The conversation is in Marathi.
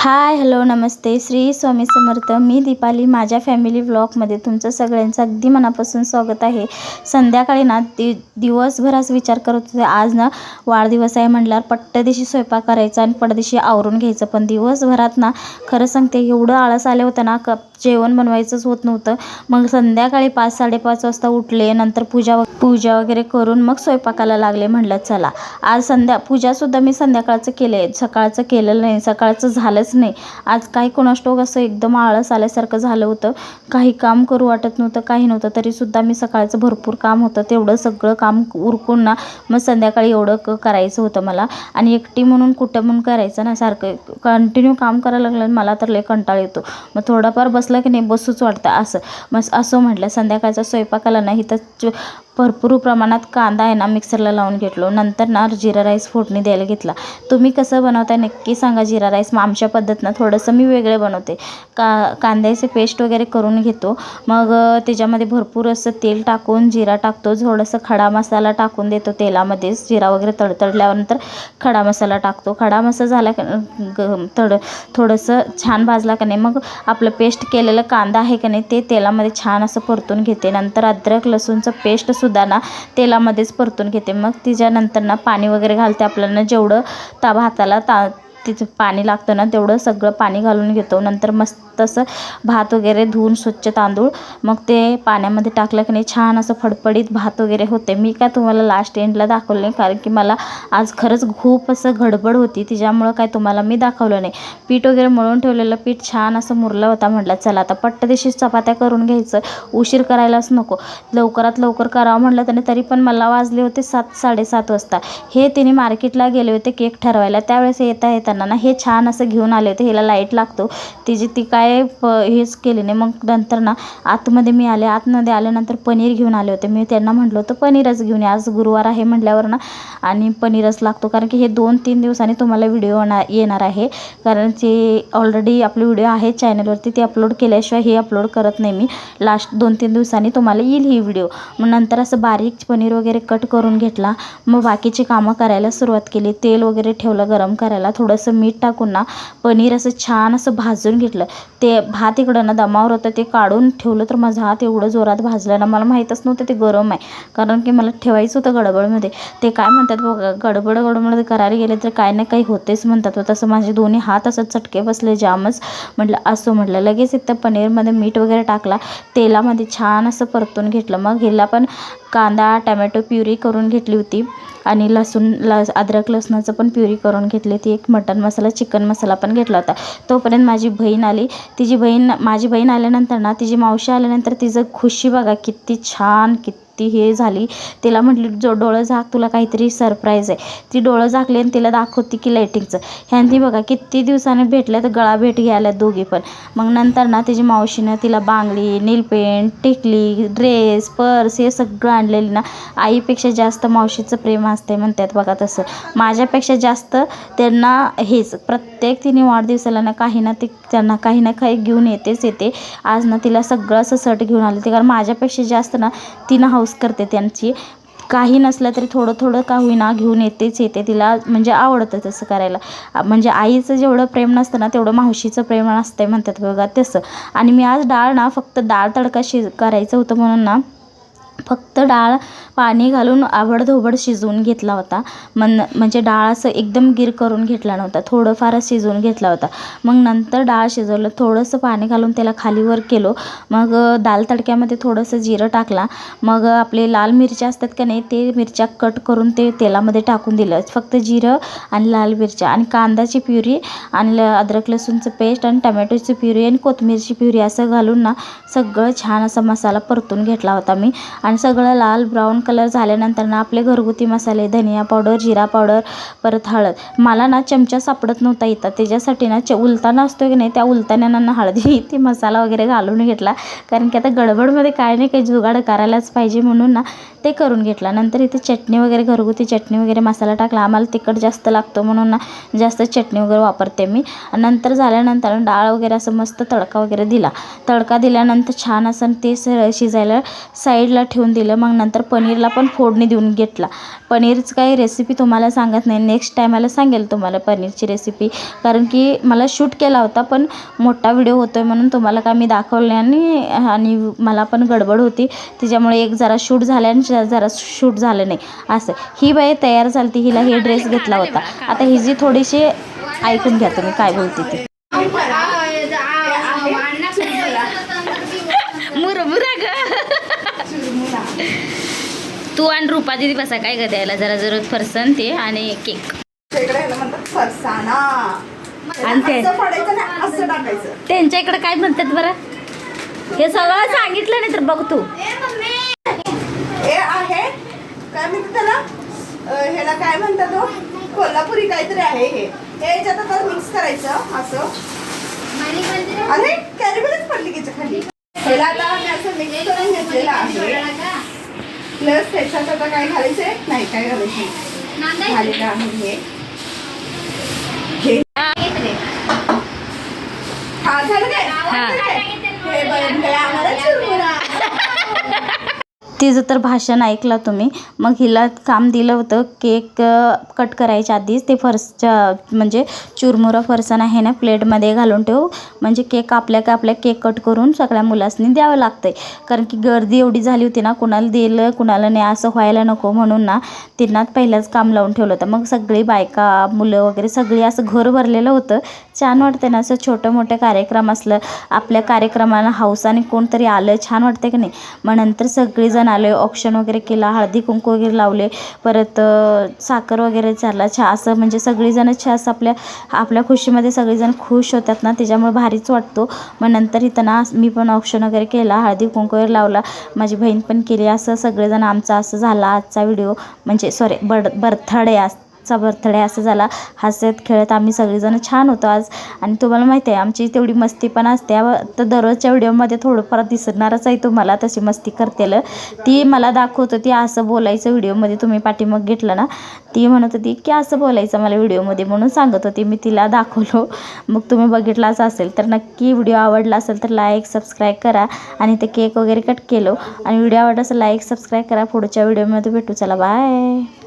हाय हॅलो नमस्ते श्री स्वामी समर्थ. मी दीपाली. माझ्या फॅमिली व्लॉगमध्ये तुमचं सगळ्यांचं अगदी मनापासून स्वागत आहे. संध्याकाळी ना दिवसभराच विचार करत होते, आज ना वाढदिवस आहे म्हटल्यावर पट्टदिशी स्वयंपाक करायचा आणि पडदिशी आवरून घ्यायचं. पण दिवसभरात ना खरं सांगते एवढं आळस आलं होतं ना, जेवण बनवायचंच होत नव्हतं. मग संध्याकाळी 5-5:30 वाजता उठले. नंतर पूजा वगैरे करून मग स्वयंपाकाला लागले. म्हटलं चला आज पूजासुद्धा मी संध्याकाळचं केले, सकाळचं केलेलं नाही. सकाळचं झालंच नाही आज. काही कोणास ठाऊक असं एकदम आळस आल्यासारखं झालं होतं. काही काम करू वाटत नव्हतं, काही नव्हतं. तरीसुद्धा मी सकाळचं भरपूर काम होतं तेवढं सगळं काम उरकून ना मग संध्याकाळी एवढं करायचं होतं मला. आणि एकटी म्हणून कुठं म्हणून करायचं ना, सारखं कंटिन्यू काम करायला लागलं मला तर लय कंटाळा येतो. मग थोडाफार बसलं की नाही बसूच वाटतं असं. मग असं म्हटलं संध्याकाळचा स्वयंपाकाला नाही तर भरपूर प्रमाणात कांदा आहे ना मिक्सरला लावून घेतलो. नंतर ना जिरा राईस फोडणी द्यायला घेतला. तुम्ही कसं बनवताय नक्की सांगा जिरा राईस. मग आमच्या पद्धतीनं थोडंसं मी वेगळे बनवते. कांद्याचे पेस्ट वगैरे करून घेतो. मग त्याच्यामध्ये भरपूर असं तेल टाकून जिरा टाकतो, थोडंसं खडा मसाला टाकून देतो तेलामध्येच. जिरा वगैरे तडतडल्यानंतर खडा मसाला टाकतो. खडा मसाला झाला थोडंसं छान भाजला का नाही मग आपलं पेस्ट केलेलं कांदा आहे का नाही ते तेलामध्ये छान असं परतून घेते. नंतर अद्रक लसूणचं पेस्टसुद्धा ना तेलामध्येच परतून घेते. मग तिच्यानंतर ना पाणी वगैरे घालते. आपल्याला जेवढं भाताला तिचं पाणी लागतं ना तेवढं सगळं पाणी घालून घेतो. नंतर मस्त असं भात वगैरे धुवून स्वच्छ तांदूळ मग ते पाण्यामध्ये टाकलं की नाही छान असं फडफडीत भात वगैरे होते. मी काय तुम्हाला लास्ट एंडला दाखवलं नाही, कारण की मला आज खरंच खूप असं गडबड होती, त्याच्यामुळं काय तुम्हाला मी दाखवलं नाही. पीठ वगैरे मळून ठेवलेलं पीठ छान असं मुरलं होता. म्हटलं चला आता पट्टदिशी चपात्या करून घ्यायचं, उशीर करायलाच नको. लवकरात लवकर करावं म्हटलं त्याने, तरी पण मला वाजले होते 7-7:30 वाजता. हे तिने मार्केटला गेले होते केक ठरवायला. त्यावेळेस येताना ना हे छान असं घेऊन आले होते. ह्याला लाईट लागतो, ती काय हेच केली नाही. मग नंतर ना आतमध्ये आल्यानंतर पनीर घेऊन आले होते. मी त्यांना म्हटलं होतं पनीरच घेऊन या, आज गुरुवार आहे म्हटल्यावर ना आणि पनीरच लागतो. कारण की हे 2-3 दिवसांनी तुम्हाला व्हिडिओ येणार आहे, कारण ते ऑलरेडी आपले व्हिडिओ आहेत चॅनलवरती, ते अपलोड केल्याशिवाय हे अपलोड करत नाही मी. लास्ट 2-3 दिवसांनी तुम्हाला येईल ही व्हिडिओ. मग नंतर असं बारीक पनीर वगैरे कट करून घेतला. मग बाकीची कामं करायला सुरुवात केली. तेल वगैरे ठेवलं गरम करायला. थोडंसं मीठ टाकून ना पनीर असं छान असं भाजून घेतलं. ते भात इकडं ना दमावर होतं, ते काढून ठेवलं तर माझा हात एवढं जोरात भाजला ना, मला माहीतच नव्हतं ते गरम आहे. कारण की मला ठेवायचं होतं गडबडमध्ये. ते काय म्हणतात बघा, गडबड करायला गेले तर काही ना काही होतेच म्हणतात. तसं माझे दोन्ही हात असं चटके बसले जामच. म्हटलं असं म्हटलं लगेच इथं पनीरमध्ये मीठ वगैरे टाकला, तेलामध्ये छान असं परतून घेतलं. मग हिला पण कांदा टमॅटो प्युरी करून घेतली होती आणि अद्रक लसणाचं पण प्युरी करून घेतली. ती एक मटन मसाला चिकन मसाला पण घेतला होता. तोपर्यंत माझी बहीण आली. माझी बहीण आल्यानंतर ना तिची मावशी आल्यानंतर तिचं खुशी बघा किती छान, किती हे झाली. तिला म्हटली डोळं झाक, तुला काहीतरी सरप्राईज आहे. ती डोळं झाकली आणि तिला दाखवती की लाईटिंगचं. ह्यांनी बघा किती दिवसाने भेटल्या तर गळा भेट घ्यायला दोघी पण. मग नंतर ना तिची मावशीनं तिला बांगडी, नीलपेंट, टिकली, ड्रेस, पर्स हे सगळं आणलेलं ना. आईपेक्षा जास्त मावशीचं प्रेम असते म्हणतात बघा तसं. माझ्यापेक्षा जास्त त्यांना हेच प्रत्येक तिने वाढदिवसाला ना त्यांना काही ना काही घेऊन येते. आज ना तिला सगळं असं सट घेऊन आले ते, कारण माझ्यापेक्षा जास्त ना तिनं हौस करते त्यांची. काही नसलं तरी थोडं का होईना घेऊन येते तिला. म्हणजे आवडतं तसं करायला. म्हणजे आईचं जेवढं प्रेम नसतं ना तेवढं मावशीचं प्रेम असतं म्हणतात बघा तसं. आणि मी आज फक्त डाळ तडका करायचं होतं म्हणून ना फक्त डाळ पाणी घालून आबडधोबड शिजवून घेतला होता. म्हणजे डाळ असं एकदम गिर करून घेतला नव्हता, थोडंफारच शिजवून घेतला होता. मग नंतर डाळ शिजवलं, थोडंसं पाणी घालून त्याला खालीवर केलो. मग दाल तडक्यामध्ये थोडंसं जिरं टाकला. मग आपले लाल मिरच्या असतात का नाही, ते मिरच्या कट करून ते तेलामध्ये टाकून दिलं. फक्त जिरं आणि लाल मिरच्या आणि कांद्याची प्युरी आणि अद्रक लसूणचं पेस्ट आणि टमॅटोची प्युरी आणि कोथिंबीरची प्युरी असं घालून ना सगळं छान असा मसाला परतून घेतला होता मी. आणि सगळं लाल ब्राऊन कलर झाल्यानंतर ना आपले घरगुती मसाले, धनिया पावडर, जिरा पावडर, परत हळद. मला ना चमचा सापडत नव्हता इथं, त्याच्यासाठी ना उलताना असतो की नाही त्या उलतान्यानं हळदी ती मसाला वगैरे घालून घेतला. कारण की आता गडबडमध्ये काय नाही काही जुगाड करायलाच पाहिजे म्हणून ना ते करून घेतला. नंतर इथे चटणी वगैरे, घरगुती चटणी वगैरे मसाला टाकला. आम्हाला तिखट जास्त लागतो म्हणून ना जास्त चटणी वगैरे वापरते मी. नंतर झाल्यानंतर डाळ वगैरे असं मस्त तडका वगैरे दिला. तडका दिल्यानंतर छान असं ते शिजायला साईडला ठेवून ठेवून दिलं. मग नंतर पनीरला पण फोडणी देऊन घेतला. पनीरचं काही रेसिपी तुम्हाला सांगत नाही, नेक्स्ट टायमाला सांगेल तुम्हाला पनीरची रेसिपी, कारण की मला शूट केला होता पण मोठा व्हिडिओ होतो आहे म्हणून तुम्हाला काय मी दाखवलं नाही. आणि मला पण गडबड होती त्याच्यामुळे एक जरा शूट झालं आणि जरा शूट झालं नाही असं. ही बाई तयार झाली, हिला हे ड्रेस घेतला होता. आता ही जी थोडीशी ऐकून घ्या तुम्ही काय बोलते ती. तू आणि रूपा दिदी बसा, काय ग द्यायला जरा जरूर फरसन ते आणि केक फरसाणा आणि ते असं टाकायचं. त्यांच्या इकडे काय म्हणतात बरं, हे सगळं सांगितलं नाही तर बघ तू. हे आहे काय म्हणतात त्याला, ह्याला काय म्हणतात तो, कोल्हापुरी काहीतरी आहे. हे याच्यात आता मिक्स करायचं असं. अरे कॅरीबलच पडली की खाली. ह्याला आता आम्ही असं मिक्स करून घेतलेलं आहे. प्लस त्याच्यात आता काय घालायचंय नाही, काय घालायचं झालेलं आहे हे. हा झालं काय, हे बघ आम्हाला चिरमुरा. तिचं तर भाषण ऐकलं तुम्ही. मग हिला काम दिलं होतं केक कट करायच्या आधीच ते म्हणजे चुरमुरा फरसाण आहे ना प्लेटमध्ये घालून ठेवू, म्हणजे केक आपल्या केक कट करून सगळ्या मुलांनी द्यावं लागतंय. कारण की गर्दी एवढी झाली होती ना, कुणाला दिलं कुणाला नाही असं व्हायला नको म्हणून ना त्यांना पहिल्याच काम लावून ठेवलं होतं. मग सगळी बायका मुलं वगैरे सगळी असं घर भरलेलं होतं. छान वाटतं ना असं छोटं मोठं कार्यक्रम असलं, आपल्या कार्यक्रमाला हौसाने कोणतरी आलं छान वाटतं की नाही. मग नंतर सगळेजण आले, ऑप्शन वगैरे केला, हळदी कुंकू वगैरे लावले, परत साखर वगैरे चालला, चहा, असं म्हणजे सगळीजण असं आपल्या खुशीमध्ये सगळेजण खुश होतात ना, त्याच्यामुळे भारीच वाटतो. मग नंतर इथं ना मी पण ऑप्शन वगैरे केला, हळदी कुंकू वगैरे लावला, माझी बहीण पण केली. असं सगळेजण आमचा असं झाला आजचा व्हिडिओ, म्हणजे सॉरी बर्थडे बर्थडे असं झाला. हसत खेळत आम्ही सगळेजण छान होतो आज. आणि तुम्हाला माहिती आहे आमची तेवढी मस्ती पण असते, तर दररोजच्या व्हिडिओमध्ये थोडंफार दिसणारच आहे तुम्हाला तशी मस्ती करतेलं. ती मला दाखवत होती असं बोलायचं व्हिडिओमध्ये, तुम्ही पाठीमाग घेतलं ना, ती म्हणत होती की असं बोलायचं मला व्हिडिओमध्ये म्हणून सांगत होती. मी तिला दाखवलो, मग तुम्ही बघितलाच असेल तर नक्की. व्हिडिओ आवडला असेल तर लाईक सबस्क्राईब करा. आणि ते केक वगैरे कट केलं आणि व्हिडिओ आवडला असेल लाईक सबस्क्राईब करा. पुढच्या व्हिडिओमध्ये भेटू, चला बाय.